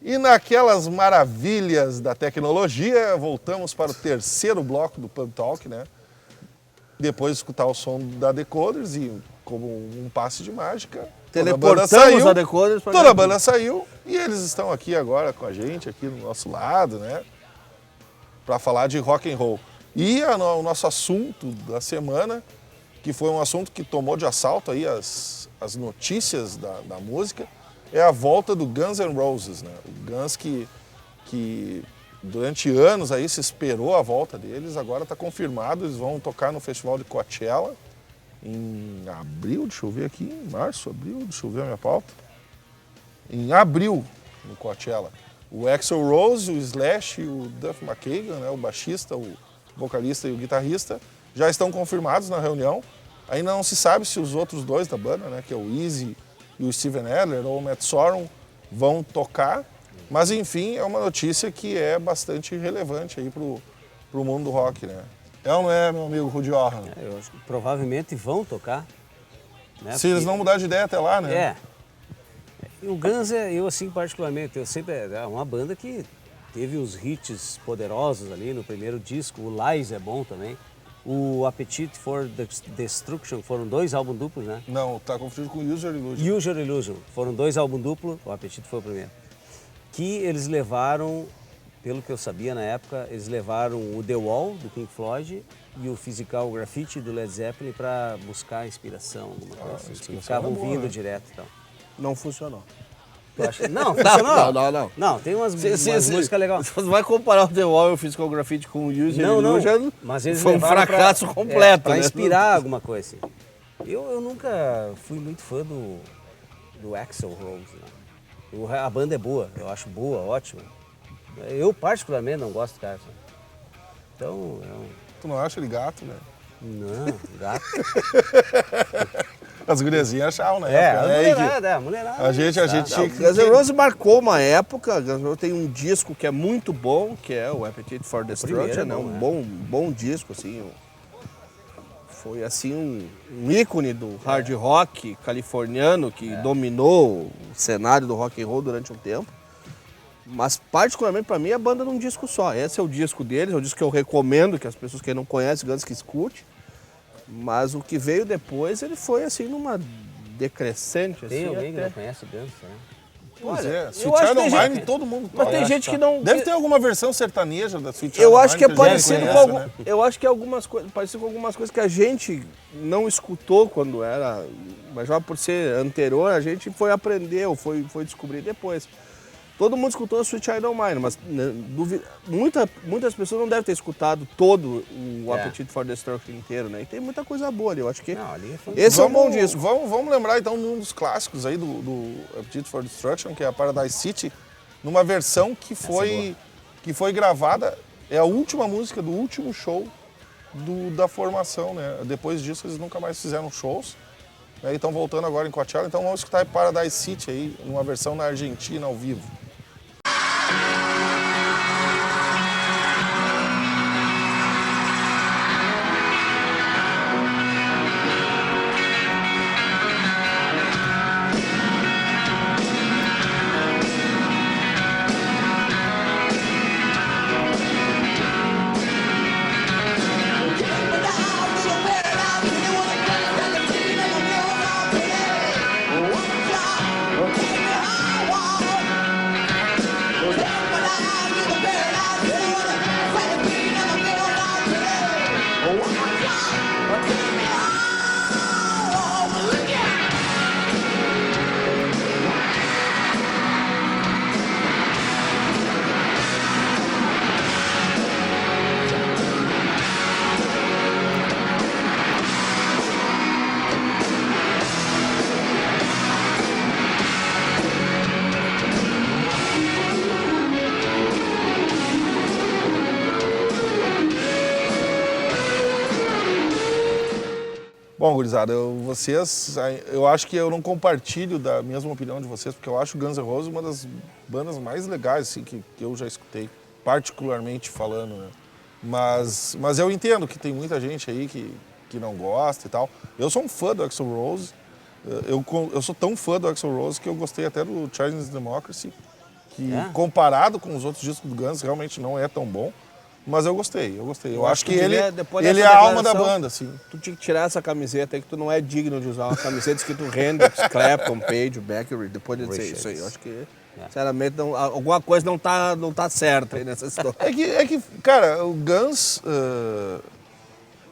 E naquelas maravilhas da tecnologia, voltamos para o terceiro bloco do Pub Talk, né? Depois de escutar o som da Decoders e como um passe de mágica, teleportamos a Decoders para toda a banda saiu e eles estão aqui agora com a gente, aqui do nosso lado, né? Para falar de rock and roll. E o nosso assunto da semana, que foi um assunto que tomou de assalto aí as notícias da música, é a volta do Guns N' Roses, né? O Guns que durante anos aí se esperou a volta deles, agora está confirmado, eles vão tocar no festival de Coachella em abril, deixa eu ver aqui, em março, abril, deixa eu ver a minha pauta. Em abril, no Coachella. O Axl Rose, o Slash e o Duff McKagan, né, o baixista, o vocalista e o guitarrista, já estão confirmados na reunião. Ainda não se sabe se os outros dois da banda, né, que é o Izzy e o Steven Adler ou o Matt Sorum, vão tocar. Mas, enfim, é uma notícia que é bastante relevante aí pro mundo do rock, né? É ou não é, meu amigo Rudy Orhan? Eu acho que provavelmente vão tocar. Né? Se eles não mudarem de ideia até lá, né? É. E o Guns, eu assim particularmente, eu sempre é uma banda que teve os hits poderosos ali no primeiro disco. O Lies é bom também. O Appetite for Destruction foram 2 álbuns duplos, né? Não, tá confundido com Use Your Illusion. Use Your Illusion foram 2 álbuns duplos. O Appetite foi o primeiro. Que eles levaram, pelo que eu sabia na época, eles levaram o The Wall, do Pink Floyd, e o Physical Graffiti, do Led Zeppelin, para buscar inspiração, alguma coisa assim. Que ficavam ouvindo, né? Direto e tal. Não funcionou. Não, funcionou? Não. Não, tem umas músicas legais. Você vai comparar o The Wall e o Physical Graffiti com o Use Your Illusion, mas eles foi um fracasso completo, para né? inspirar alguma coisa assim. Eu nunca fui muito fã do Axl Rose, né? A banda é boa, eu acho boa, ótima. Eu particularmente não gosto do cara. Então, Tu não acha ele gato, né? Não, gato. As guriazinhas achavam, né? A mulherada. A gente tinha que... Guns N' Roses marcou uma época. Guns N' Roses tem um disco que é muito bom, que é o Appetite for Destruction, né? Um bom disco, assim. Foi assim um ícone do hard rock californiano que dominou o cenário do rock and roll durante um tempo. Mas particularmente para mim a banda num disco só. Esse é o disco deles, é o disco que eu recomendo que as pessoas que não conhecem Guns que escute. Mas o que veio depois ele foi assim numa decrescente. Tem assim, alguém que não conhece Guns, né? Pois é, eu Sweet acho que Child tem O' Mine gente- todo mundo Mas toca. tem gente que não. Deve ter alguma versão sertaneja da Sweet Child Eu O' acho que é Mine a gente parecido com conhece, né? Eu acho que é parecido com algumas coisas que a gente não escutou quando era, mas já por ser anterior, a gente foi aprender ou foi descobrir depois. Todo mundo escutou Sweet Child O' Mine, mas né, muitas pessoas não devem ter escutado todo o Appetite for Destruction inteiro, né? E tem muita coisa boa ali, eu acho que Não, ali foi... esse é um bom disco. Vamos lembrar então de um dos clássicos aí do Appetite for Destruction, que é a Paradise City, numa versão que foi gravada, é a última música do último show da formação, né? Depois disso eles nunca mais fizeram shows, né? E estão voltando agora em Coachella, então vamos escutar Paradise City aí, uma versão na Argentina ao vivo. Bom, gurizada, eu acho que eu não compartilho da mesma opinião de vocês, porque eu acho Guns N' Roses uma das bandas mais legais assim, que eu já escutei, particularmente falando, né? Mas eu entendo que tem muita gente aí que não gosta e tal. Eu sou um fã do Axl Rose, eu sou tão fã do Axl Rose que eu gostei até do Chinese Democracy, que comparado com os outros discos do Guns, realmente não é tão bom. Mas eu gostei. Eu acho que ele é a alma da banda, assim. Tu tinha que tirar essa camiseta aí, que tu não é digno de usar uma camiseta escrito Hendrix, Clapton, Page, Becker, depois de dizer isso aí. Eu acho que, sinceramente, alguma coisa não tá certa aí nessa história. É que cara, o Guns...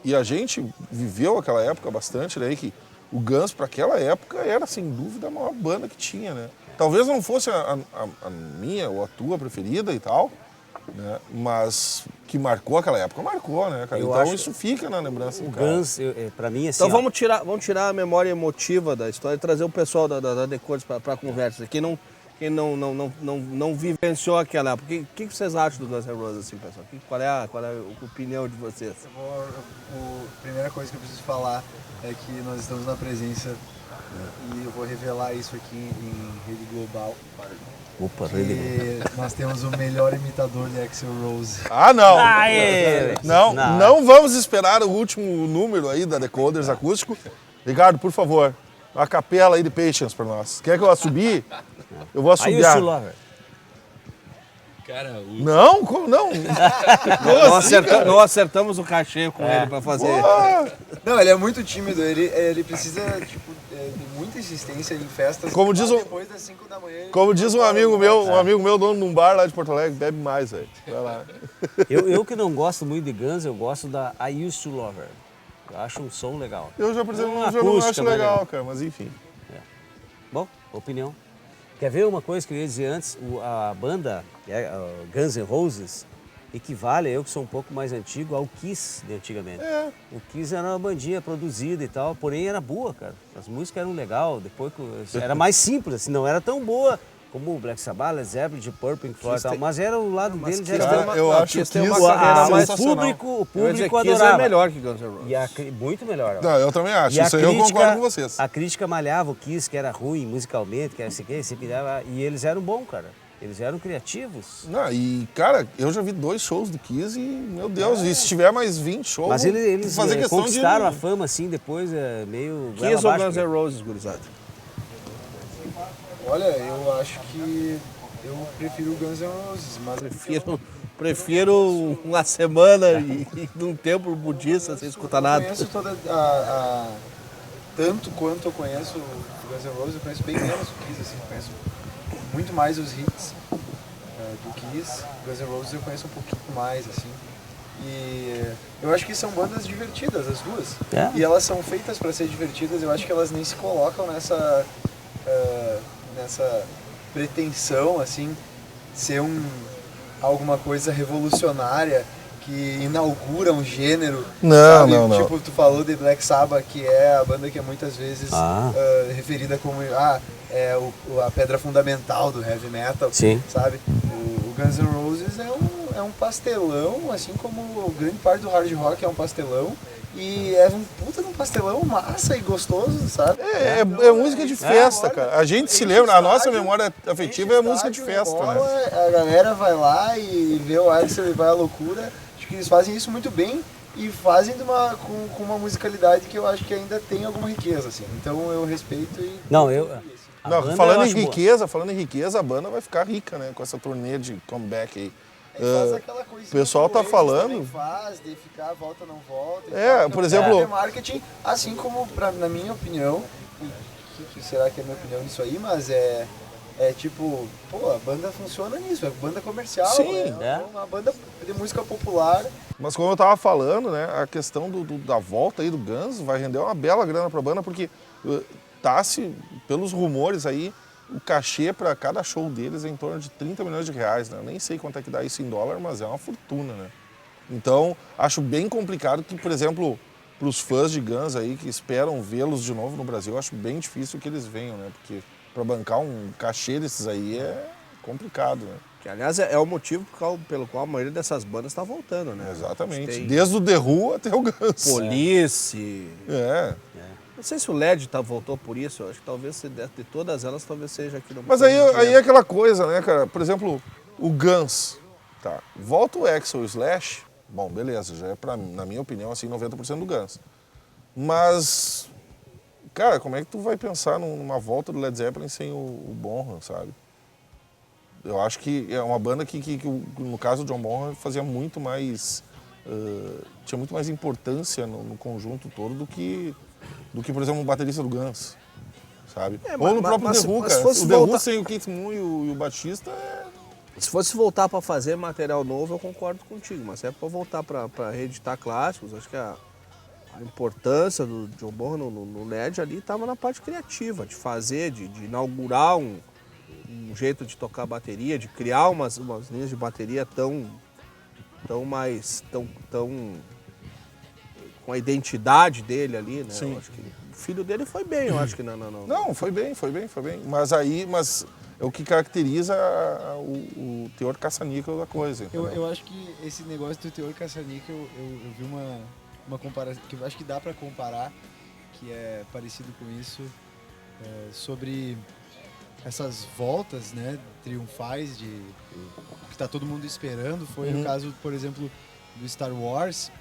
e a gente viveu aquela época bastante, né? Que o Guns, para aquela época, era, sem dúvida, a maior banda que tinha, né? Talvez não fosse a minha ou a tua preferida e tal, né? Mas que marcou aquela época, marcou, né, cara? Então isso fica na lembrança do cara. O Guns, pra mim, assim... Então vamos tirar a memória emotiva da história e trazer o pessoal da Decores para conversa. Quem não vivenciou aquela época. O que vocês acham do Guns N' Roses, assim, pessoal? Qual é a opinião de vocês? A primeira coisa que eu preciso falar é que nós estamos na presença, e eu vou revelar isso aqui em rede global. Opa, que nós temos o melhor imitador de Axl Rose. Ah, não! Não vamos esperar o último número aí da Decoders acústico. Ricardo, por favor, a capela aí de Patience pra nós. Quer que eu assubie? Eu vou assobiar. Cara, Não? Como não? Não acertamos o cachê com ele pra fazer. Não, ele é muito tímido, ele precisa de muita insistência em festas. Como diz depois das 5 da manhã. Como diz um amigo meu, dono de um bar lá de Porto Alegre, bebe mais, velho. Vai lá. Eu que não gosto muito de Guns, eu gosto da I Used to Love Her. Eu acho um som legal. Eu já, por exemplo, Uma já não acústica acho mais legal, cara, mas enfim. Bom, opinião. Quer ver uma coisa que eu ia dizer antes? A banda Guns N' Roses equivale, eu que sou um pouco mais antigo, ao Kiss de antigamente. O Kiss era uma bandinha produzida e tal, porém era boa, cara. As músicas eram legal, depois era mais simples, assim, não era tão boa como o Black Sabbath, Led Zeppelin, Deep Purple, Pink Floyd e tal, mas era o lado deles. Eu acho que o público adorava. É melhor que Guns N' Roses. Muito melhor. Não, eu também acho, isso aí eu concordo com vocês. A crítica malhava o Kiss, que era ruim musicalmente, que era assim, e eles eram bons, cara. Eles eram criativos. Não, e, cara, eu já vi 2 shows do Kiss e, meu Deus, e se tiver mais 20 shows... Mas eles fazer questão conquistaram a fama, assim, depois, meio... Kiss ou Guns N' Roses, gurizada? Olha, eu acho que eu prefiro o Guns N' Roses, mas... Prefiro uma semana e num templo budista sem escutar nada. Eu conheço tanto quanto eu conheço o Guns N' Roses, eu conheço bem menos o Kiss, assim, eu conheço muito mais os hits do Kiss. Guns N' Roses eu conheço um pouquinho mais, assim. E eu acho que são bandas divertidas, as duas. E elas são feitas para ser divertidas, eu acho que elas nem se colocam nessa pretensão, assim, ser alguma coisa revolucionária que inaugura um gênero. Não, sabe? não. Tipo, tu falou de Black Sabbath, que é a banda que é muitas vezes referida como a pedra fundamental do heavy metal. Sim. Sabe? O Guns N' Roses é um pastelão, assim como grande parte do hard rock é um pastelão. E é um puta de um pastelão massa e gostoso, sabe? É música de festa, cara. A gente se lembra, a nossa memória afetiva é música de festa, né? A galera vai lá e vê o Axl e vai à loucura. Acho que eles fazem isso muito bem e fazem com uma musicalidade que eu acho que ainda tem alguma riqueza, assim. Então eu respeito e... Falando em riqueza, a banda vai ficar rica, né? Com essa turnê de comeback aí. Faz aquela coisa o pessoal tá falando... Faz, de ficar, volta, não volta. Por exemplo... É marketing, assim como, na minha opinião, que será que é a minha opinião nisso aí, mas é tipo, pô, a banda funciona nisso, é banda comercial, sim, é uma banda de música popular. Mas como eu tava falando, né, a questão da volta aí do Guns vai render uma bela grana pra banda, porque tá-se, pelos rumores aí, o cachê para cada show deles é em torno de 30 milhões de reais, né? Eu nem sei quanto é que dá isso em dólar, mas é uma fortuna, né? Então, acho bem complicado que, por exemplo, para os fãs de Guns aí que esperam vê-los de novo no Brasil, acho bem difícil que eles venham, né? Porque para bancar um cachê desses aí é complicado, né? Que, aliás, é o motivo pelo qual a maioria dessas bandas está voltando, né? Exatamente. Desde o The Who até o Guns. Police. É. Não sei se o LED voltou por isso, eu acho que talvez de todas elas, talvez seja aqui no... Mas aí é aquela coisa, né, cara? Por exemplo, o Guns, tá? Volta o Axl e o Slash, bom, beleza, já é, na minha opinião, assim, 90% do Guns. Mas, cara, como é que tu vai pensar numa volta do Led Zeppelin sem o Bonham, sabe? Eu acho que é uma banda que no caso do John Bonham, fazia muito mais... tinha muito mais importância no conjunto todo do que, por exemplo, o baterista do Guns, sabe? Ou no próprio The Who, cara. O The Who sem o Keith Moon e o baixista Se fosse voltar para fazer material novo, eu concordo contigo, mas se é para voltar para reeditar clássicos, acho que a importância do John Bonham no LED ali estava na parte criativa, de fazer, de inaugurar um jeito de tocar bateria, de criar umas linhas de bateria tão com a identidade dele ali, né? Sim. Eu acho que o filho dele foi bem, eu acho que não. Não, foi bem. Mas é o que caracteriza o teor caça-níquel da coisa. Eu acho que esse negócio do teor caça-níquel, eu vi uma comparação, que eu acho que dá pra comparar, que é parecido com isso, sobre essas voltas, né, triunfais que tá todo mundo esperando. Foi o caso, por exemplo, do Star Wars,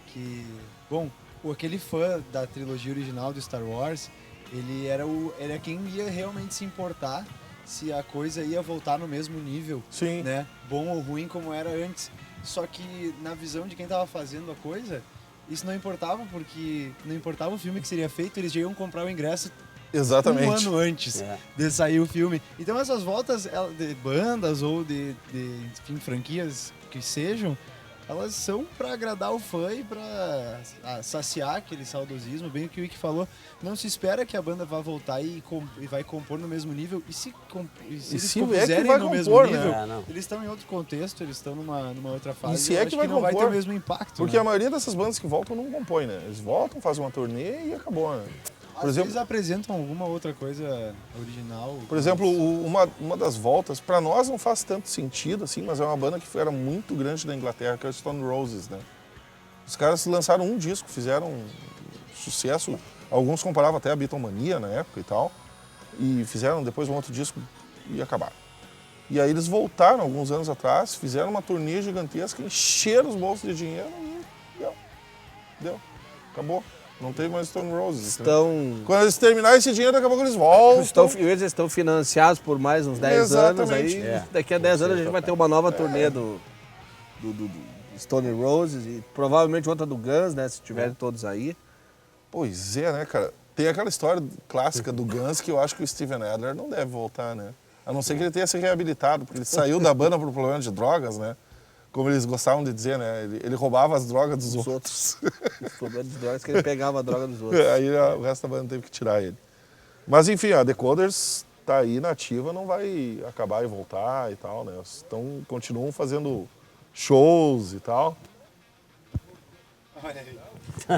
que, bom, aquele fã da trilogia original do Star Wars, ele era quem ia realmente se importar se a coisa ia voltar no mesmo nível, Sim. né, bom ou ruim como era antes. Só que na visão de quem tava fazendo a coisa, isso não importava, porque não importava o filme que seria feito, eles já iam comprar o ingresso Exatamente. um ano antes de sair o filme. Então essas voltas de bandas ou de enfim, franquias que sejam, elas são para agradar o fã e para saciar aquele saudosismo, bem o que o Wick falou. Não se espera que a banda vá voltar e vai compor no mesmo nível. E se eles compuserem no mesmo nível, eles estão em outro contexto, eles estão numa outra fase. E se é que vai não compor, vai ter o mesmo impacto. Porque né? a maioria dessas bandas que voltam não compõem, né? Eles voltam, fazem uma turnê e acabou, né? Às vezes apresentam alguma outra coisa original. Por exemplo, uma das voltas, para nós não faz tanto sentido, assim, mas é uma banda que era muito grande na Inglaterra, que é o Stone Roses, né? Os caras lançaram um disco, fizeram sucesso, alguns comparavam até a Beatlemania na época e tal, e fizeram depois um outro disco e acabaram. E aí eles voltaram alguns anos atrás, fizeram uma turnê gigantesca, encheram os bolsos de dinheiro e deu, acabou. Não tem mais Stone Roses. Quando eles terminarem esse dinheiro, daqui a pouco eles voltam. Eles estão financiados por mais uns 10 anos. Aí, daqui a 10 anos a gente vai ter uma nova turnê do Stone Roses e provavelmente outra do Guns, né? Se tiverem todos aí. Pois é, né, cara? Tem aquela história clássica do Guns que eu acho que o Steven Adler não deve voltar, né? A não ser que ele tenha se reabilitado, porque ele saiu da banda por problema de drogas, né? Como eles gostavam de dizer, né? Ele roubava as drogas dos outros. Os problemas de drogas que ele pegava a droga dos outros. Aí o resto da banda teve que tirar ele. Mas enfim, a Decoders tá aí na ativa, não vai acabar e voltar e tal, né? Continuam fazendo shows e tal. Olha aí.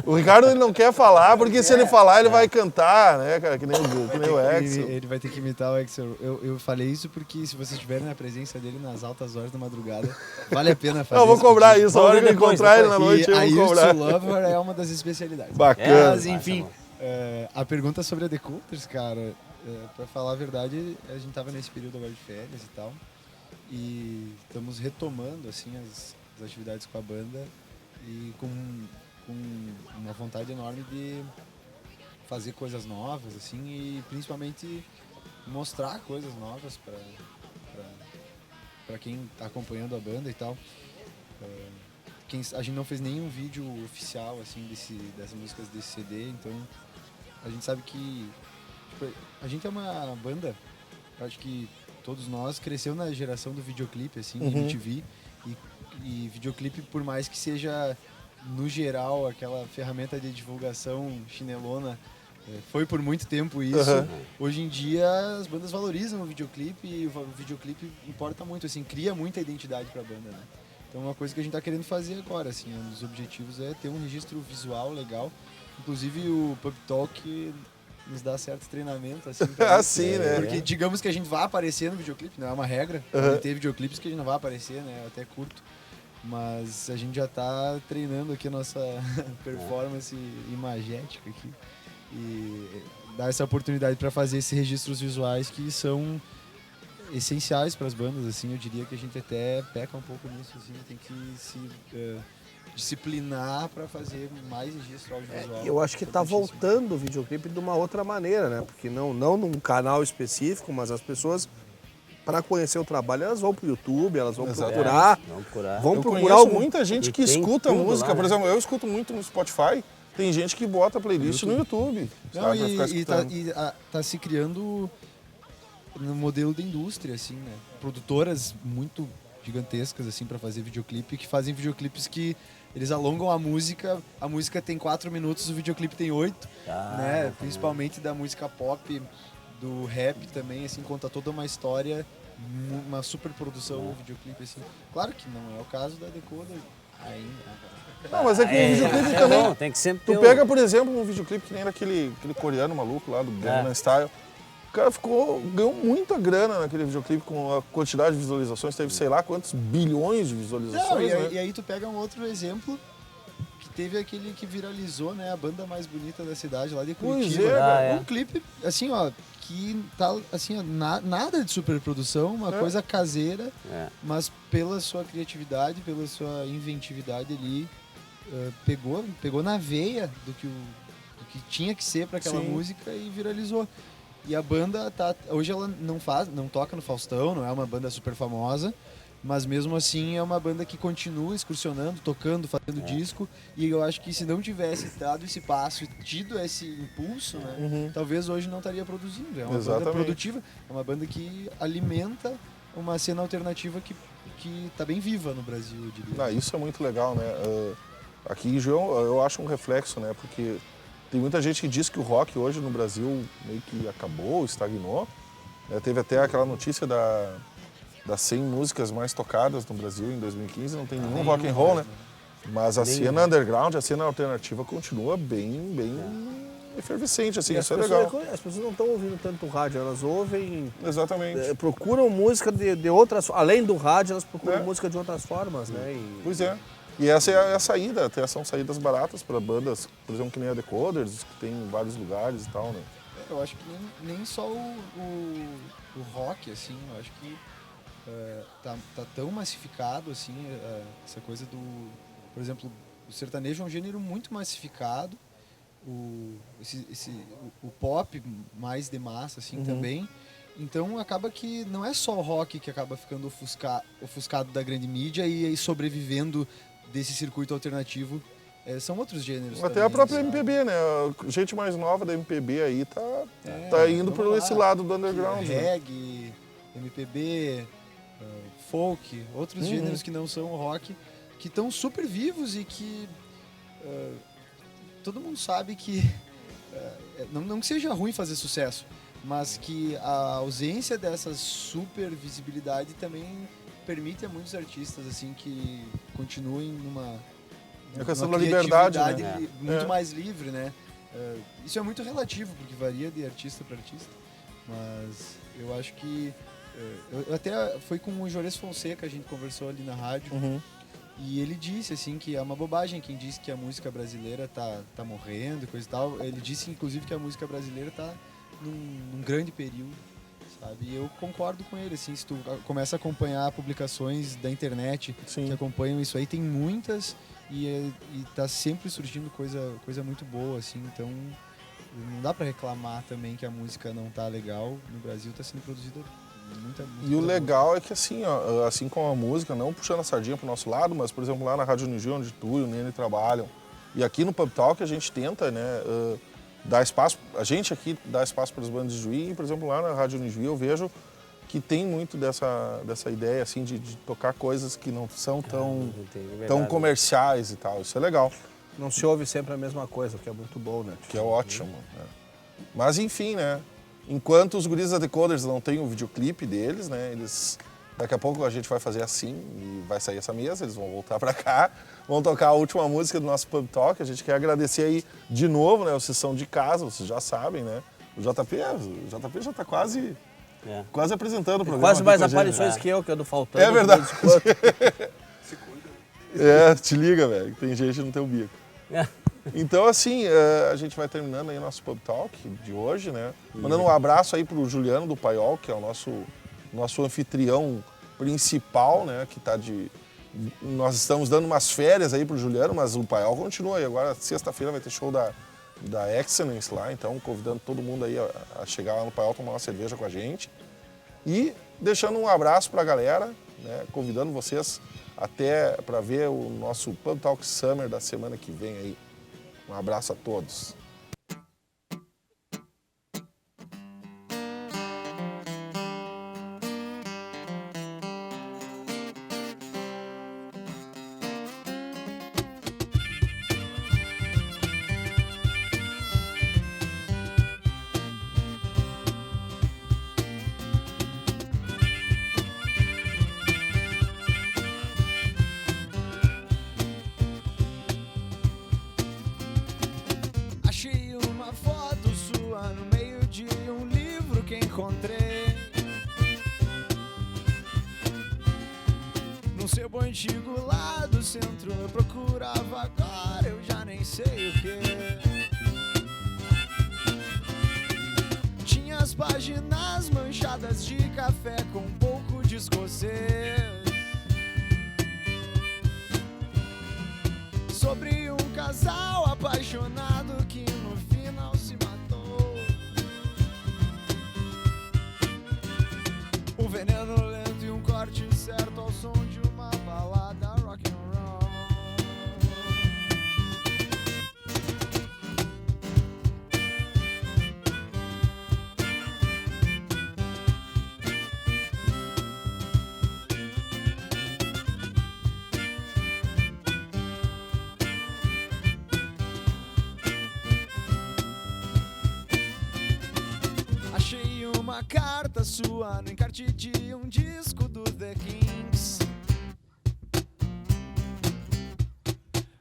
O Ricardo ele não quer falar, porque se ele falar, ele vai cantar, né, cara? Que nem o Axel. Ele vai ter que imitar o Axel. Eu falei isso porque se vocês estiverem na presença dele nas altas horas da madrugada, vale a pena fazer. Eu vou cobrar isso, a hora que eu encontrar ele na noite, eu vou cobrar. A Used to Love Her é uma das especialidades. Bacana. Mas, enfim, a pergunta sobre a Decoders, cara, pra falar a verdade, a gente tava nesse período agora de férias e tal, e estamos retomando, assim, as atividades com a banda e com uma vontade enorme de fazer coisas novas, assim, e principalmente mostrar coisas novas para quem está acompanhando a banda e tal. A gente não fez nenhum vídeo oficial, assim, dessas músicas desse CD, então a gente sabe que tipo, a gente é uma banda, eu acho que todos nós cresceu na geração do videoclipe, assim, MTV, e videoclipe, por mais que seja no geral, aquela ferramenta de divulgação chinelona, foi por muito tempo isso. Hoje em dia, as bandas valorizam o videoclipe e o videoclipe importa muito, assim, cria muita identidade pra banda, né? Então, uma coisa que a gente tá querendo fazer agora, assim, um dos objetivos é ter um registro visual legal. Inclusive, o Pub Talk nos dá certo treinamento, assim. Sim, né? Porque, digamos que a gente vai aparecer no videoclipe, não é uma regra. Vai ter videoclipes que a gente não vai aparecer, né? Até curto. Mas a gente já está treinando aqui a nossa performance imagética aqui e dar essa oportunidade para fazer esses registros visuais que são essenciais para as bandas, assim. Eu diria que a gente até peca um pouco nisso, assim, tem que se disciplinar para fazer mais registro audiovisual. Eu acho que está voltando o videoclipe de uma outra maneira, né? Porque não num canal específico, mas as pessoas para conhecer o trabalho, elas vão pro YouTube, elas vão Exato. procurar. Vamos procurar. Vão Eu procurar conheço algum... muita gente E que tem escuta tudo música. lá, Por né? exemplo, eu escuto muito no Spotify. Tem gente que bota playlist no YouTube. Não, Sabe, pra ficar escutando. tá se criando no modelo da indústria, assim, né? Produtoras muito gigantescas, assim, para fazer videoclipe, que fazem videoclipes que eles alongam a música tem 4 minutos, o videoclipe tem 8, né? Principalmente da música pop, do rap também, assim, conta toda uma história, uma super produção no videoclipe, assim. Claro que não é o caso da Decoder ainda. Não, mas é que o videoclipe também... Bom, tem que sempre Tu ter pega, por exemplo, um videoclipe que nem daquele coreano maluco lá do Gangnam Style. O cara ganhou muita grana naquele videoclipe com a quantidade de visualizações. Teve sei lá quantos bilhões de Não, visualizações, né? e aí tu pega um outro exemplo que teve aquele que viralizou, né? A banda mais bonita da cidade lá de Curitiba. Pois é, cara. Um clipe, assim, ó, que tá, assim, ó, nada de superprodução, uma coisa caseira, mas pela sua criatividade, pela sua inventividade ali, pegou na veia do que tinha que ser para aquela Sim. música e viralizou. E a banda hoje ela não toca no Faustão, não é uma banda super famosa, mas mesmo assim é uma banda que continua excursionando, tocando, fazendo disco, e eu acho que se não tivesse dado esse passo e tido esse impulso, né, talvez hoje não estaria produzindo. É uma banda Exatamente. produtiva, é uma banda que alimenta uma cena alternativa que tá bem viva no Brasil, eu diria. Ah, isso é muito legal, né? Aqui em João, eu acho um reflexo, né? Porque tem muita gente que diz que o rock hoje no Brasil meio que acabou, estagnou. Teve até aquela notícia das 100 músicas mais tocadas no Brasil em 2015, não tem nenhum rock and roll, né? Mas a cena underground, a cena alternativa continua bem efervescente, assim, E isso é legal. As pessoas não estão ouvindo tanto o rádio, elas ouvem, Exatamente. procuram música de outras, além do rádio, elas procuram É. música de outras formas, né? Pois é. E essa é a saída, até são saídas baratas para bandas, por exemplo, que nem a Decoders, que tem em vários lugares e tal, né? Eu acho que nem só o rock, assim, eu acho que tá tão massificado, assim, essa coisa por exemplo, o sertanejo é um gênero muito massificado, o pop mais de massa, assim, também. Então acaba que não é só o rock que acaba ficando ofuscado da grande mídia e sobrevivendo desse circuito alternativo. São outros gêneros Até também, a própria sabe? MPB, né? A gente mais nova da MPB aí tá indo vamos por lá, esse lado do underground. que né? reggae, MPB, folk, outros gêneros que não são o rock, que estão super vivos e que todo mundo sabe que não que seja ruim fazer sucesso, mas que a ausência dessa super visibilidade também permite a muitos artistas assim que continuem numa É a questão uma da liberdade, criatividade né? muito mais livre, né? Isso é muito relativo, porque varia de artista para artista, mas eu acho que eu até foi com o Jores Fonseca, a gente conversou ali na rádio, e ele disse assim que é uma bobagem quem diz que a música brasileira tá morrendo e coisa e tal. Ele disse inclusive que a música brasileira tá num grande período, sabe? E eu concordo com ele, assim, se tu começa a acompanhar publicações da internet que acompanham isso aí, tem muitas e tá sempre surgindo coisa muito boa, assim, então não dá pra reclamar também que a música não tá legal. No Brasil tá sendo produzida muita E o legal é que assim, ó, assim como a música, não puxando a sardinha pro nosso lado, mas por exemplo lá na Rádio Unijuí, onde tu e o Nene trabalham, e aqui no Pub Talk a gente tenta, né, dar espaço, a gente aqui dá espaço para as bandas de Juí, e por exemplo lá na Rádio Unijuí eu vejo que tem muito dessa ideia assim de tocar coisas que não são tão comerciais e tal, isso é legal. Não se ouve sempre a mesma coisa, o que é muito bom, né? Que é ótimo. Né? Mas enfim, né? Enquanto os guris da Decoders não têm o videoclipe deles, né? Daqui a pouco a gente vai fazer assim e vai sair essa mesa, eles vão voltar pra cá, vão tocar a última música do nosso Pub Talk. A gente quer agradecer aí de novo, né? Vocês são de casa, vocês já sabem, né? O JP já tá quase apresentando o programa. Quase mais aqui com a gente. aparições que eu, que é do Faltando. É verdade. de vez em quando. Te liga, velho, que tem gente no teu bico. Então, assim, a gente vai terminando aí o nosso Pub Talk de hoje, né? Mandando um abraço aí pro Juliano do Paiol, que é o nosso anfitrião principal, né? Que tá nós estamos dando umas férias aí pro Juliano, mas o Paiol continua aí. Agora, sexta-feira, vai ter show da Excellence lá, então convidando todo mundo aí a chegar lá no Paiol, tomar uma cerveja com a gente. E deixando um abraço para a galera, né? Convidando vocês até para ver o nosso Pub Talk Summer da semana que vem aí. Um abraço a todos. Achei uma foto sua no meio de um livro que encontrei no seu antigo lá do centro. Eu procurava agora, eu já nem sei o que. Tinha as páginas manchadas de café com um pouco de escocês, sobre um casal apaixonado que no final se matou. Um veneno lento e um corte certo ao som de uma balada rock and roll. Achei uma carta sua no encarte de um disco do The Kings.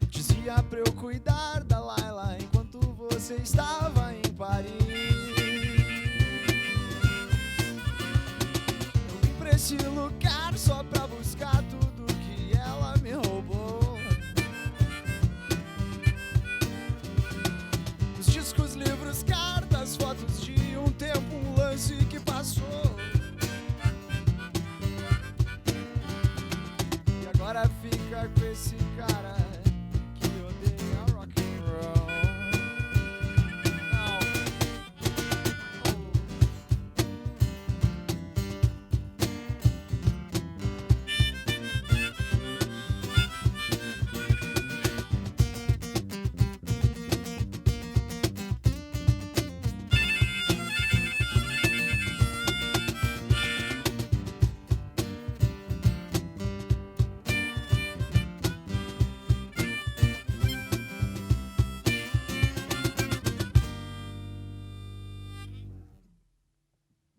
Dizia pra eu cuidar da Laila enquanto você estava